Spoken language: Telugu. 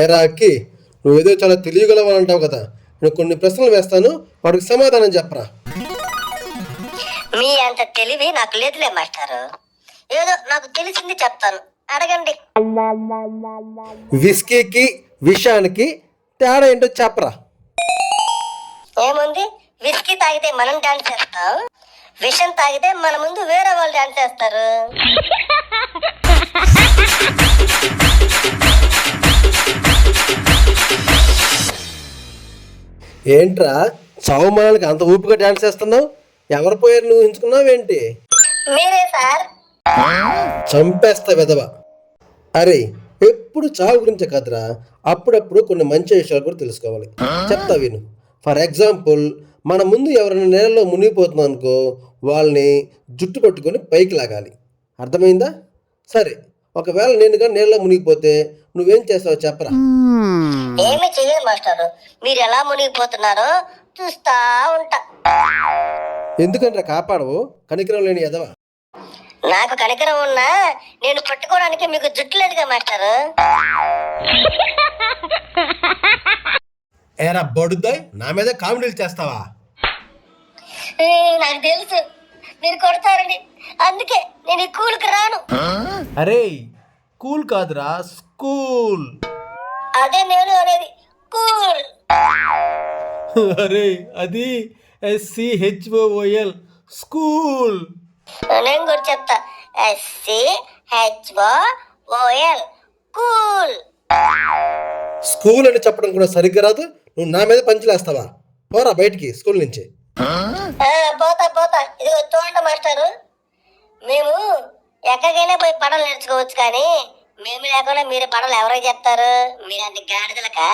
ఏరాకి నువ్వేదో చాలా తెలియగలవని అంటావు కదా, నేను కొన్ని ప్రశ్నలు వేస్తాను, వాటికి సమాధానం చెప్పరా. మీ అంత తెలివి నాకు లేదులే మాస్టారు. ఏదో నాకు తెలిసింది చెప్తాను, అడగండి. విస్కీకి విషానికి తేడా ఏంటో చెప్పరా. ఏముంది, విస్కీ తాగితే మనం డాన్స్ చేస్తాం, విషం తాగితే మన ముందు వేరే వాళ్ళు డాన్స్ చేస్తారు. ఏంట్రా చవమానానికి అంత ఊపిగా డాన్స్ చేస్తున్నావు? ఎవరు పోయారు నువ్వు ఎంచుకున్నావేంటి? మీరే సార్. చంపేస్తా విధవ. అరే ఎప్పుడు చావు గురించే కదరా, అప్పుడప్పుడు కొన్ని మంచి విషయాలు కూడా తెలుసుకోవాలి. చెప్తా విను. ఫర్ ఎగ్జాంపుల్, మన ముందు ఎవరైనా నీళ్ళలో మునిగిపోతున్నాం అనుకో, వాళ్ళని జుట్టు పట్టుకొని పైకి లాగాలి. అర్థమైందా? సరే, ఒకవేళ నేను కానీ నీళ్ళలో మునిగిపోతే నువ్వేం చేస్తావో చెప్పరా. ఏమి చెయ్యను మాస్టారు, మీరు ఎలా మునిగిపోతున్నారో చూస్తా ఉంటా. ఎందుకంటే కాపాడవు, కనికరం లేని ఎదవ. నాకు కనికరం ఉన్నా నేను పట్టుకోవడానికి మీకు జుట్టు లేదుగా మాస్టారు. ఏరా బడుద్దాయ్, నా మీద కామెడీలు చేస్తావా? నాకు తెలుసు మీరు కొడతారని, అందుకే నేను ఈ కూలికి రాను. అరే కూల్ కాదురా, స్కూల్. అదే నేను అనేది, కూల్. అరే అది SCHOOL, స్కూల్. నేను కూడా చెప్తా, SCHOOL, కూల్. స్కూల్ అని చెప్పడం కూడా సరిగ్గా రాదు, నువ్వు నా మీద పంచులేస్తావా? పోరా బయటికి స్కూల్ నుంచి. పోతా పోతా. ఇదిగో చూడండి మాస్టారు, మేము ఎక్కడికైనా పోయి పడవలు నేర్చుకోవచ్చు, కానీ మేము లేకుండా మీరు పడవలు ఎవరికి చెప్తారు? మీరంటే గాడిదలకా?